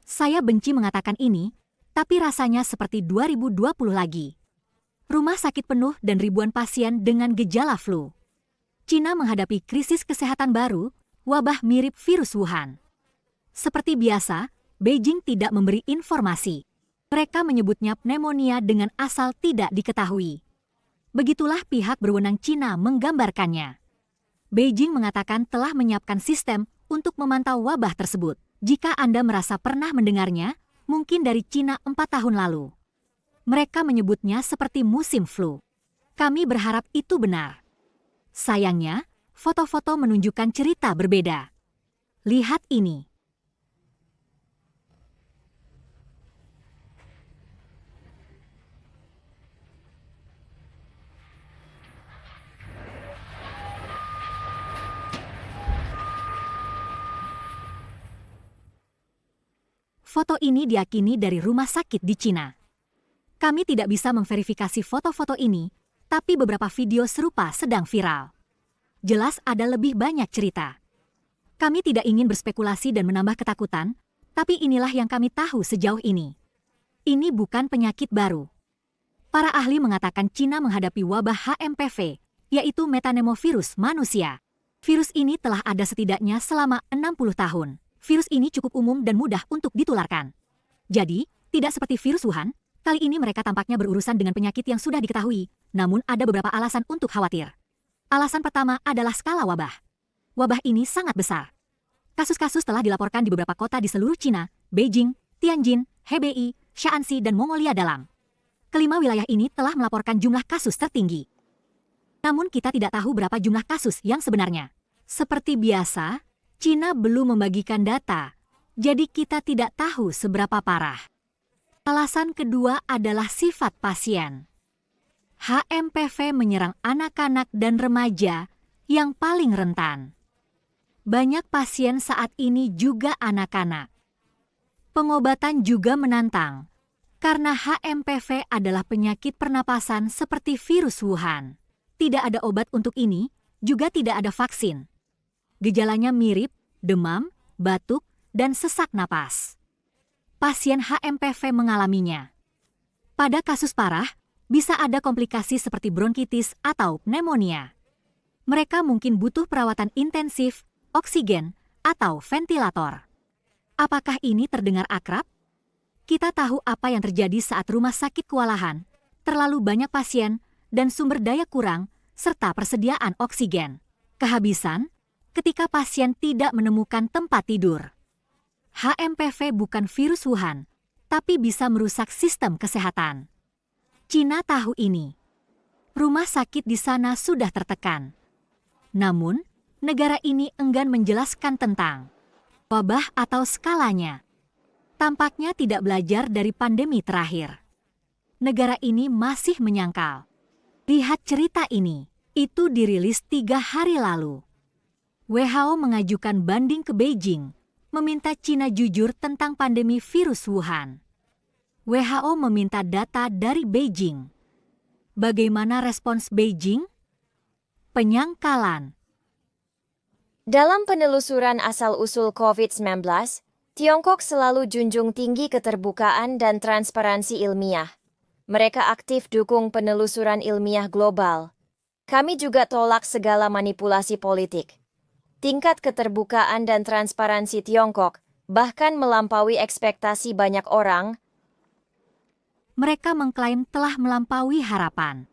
Saya benci mengatakan ini, tapi rasanya seperti 2020 lagi. Rumah sakit penuh dan ribuan pasien dengan gejala flu. Cina menghadapi krisis kesehatan baru, wabah mirip virus Wuhan. Seperti biasa, Beijing tidak memberi informasi. Mereka menyebutnya pneumonia dengan asal tidak diketahui. Begitulah pihak berwenang Cina menggambarkannya. Beijing mengatakan telah menyiapkan sistem untuk memantau wabah tersebut. Jika Anda merasa pernah mendengarnya, mungkin dari Cina 4 tahun lalu. Mereka menyebutnya seperti musim flu. Kami berharap itu benar. Sayangnya, foto-foto menunjukkan cerita berbeda. Lihat ini. Foto ini diyakini dari rumah sakit di Cina. Kami tidak bisa memverifikasi foto-foto ini, tapi beberapa video serupa sedang viral. Jelas ada lebih banyak cerita. Kami tidak ingin berspekulasi dan menambah ketakutan, tapi inilah yang kami tahu sejauh ini. Ini bukan penyakit baru. Para ahli mengatakan Cina menghadapi wabah HMPV, yaitu metapneumovirus manusia. Virus ini telah ada setidaknya selama 60 tahun. Virus ini cukup umum dan mudah untuk ditularkan. Jadi, tidak seperti virus Wuhan, kali ini mereka tampaknya berurusan dengan penyakit yang sudah diketahui, namun ada beberapa alasan untuk khawatir. Alasan pertama adalah skala wabah. Wabah ini sangat besar. Kasus-kasus telah dilaporkan di beberapa kota di seluruh Cina, Beijing, Tianjin, Hebei, Shaanxi, dan Mongolia Dalam. Kelima wilayah ini telah melaporkan jumlah kasus tertinggi. Namun kita tidak tahu berapa jumlah kasus yang sebenarnya. Seperti biasa, Cina belum membagikan data, jadi kita tidak tahu seberapa parah. Alasan kedua adalah sifat pasien. HMPV menyerang anak-anak dan remaja yang paling rentan. Banyak pasien saat ini juga anak-anak. Pengobatan juga menantang, karena HMPV adalah penyakit pernapasan seperti virus Wuhan. Tidak ada obat untuk ini, juga tidak ada vaksin. Gejalanya mirip, demam, batuk, dan sesak napas. Pasien HMPV mengalaminya. Pada kasus parah, bisa ada komplikasi seperti bronkitis atau pneumonia. Mereka mungkin butuh perawatan intensif, oksigen, atau ventilator. Apakah ini terdengar akrab? Kita tahu apa yang terjadi saat rumah sakit kewalahan, terlalu banyak pasien, dan sumber daya kurang, serta persediaan oksigen. Kehabisan, ketika pasien tidak menemukan tempat tidur. HMPV bukan virus Wuhan, tapi bisa merusak sistem kesehatan. Cina tahu ini. Rumah sakit di sana sudah tertekan. Namun, negara ini enggan menjelaskan tentang wabah atau skalanya. Tampaknya tidak belajar dari pandemi terakhir. Negara ini masih menyangkal. Lihat cerita ini, itu dirilis 3 hari lalu. WHO mengajukan banding ke Beijing, meminta Cina jujur tentang pandemi virus Wuhan. WHO meminta data dari Beijing. Bagaimana respons Beijing? Penyangkalan. Dalam penelusuran asal-usul COVID-19, Tiongkok selalu junjung tinggi keterbukaan dan transparansi ilmiah. Mereka aktif dukung penelusuran ilmiah global. Kami juga tolak segala manipulasi politik. Tingkat keterbukaan dan transparansi Tiongkok bahkan melampaui ekspektasi banyak orang. Mereka mengklaim telah melampaui harapan.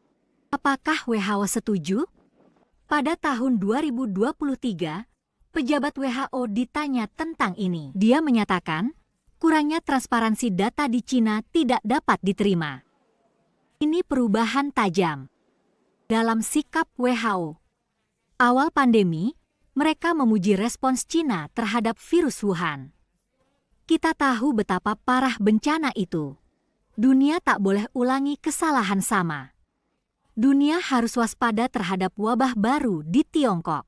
Apakah WHO setuju? Pada tahun 2023, pejabat WHO ditanya tentang ini. Dia menyatakan, kurangnya transparansi data di Cina tidak dapat diterima. Ini perubahan tajam dalam sikap WHO. Awal pandemi, mereka memuji respons Cina terhadap virus Wuhan. Kita tahu betapa parah bencana itu. Dunia tak boleh ulangi kesalahan sama. Dunia harus waspada terhadap wabah baru di Tiongkok.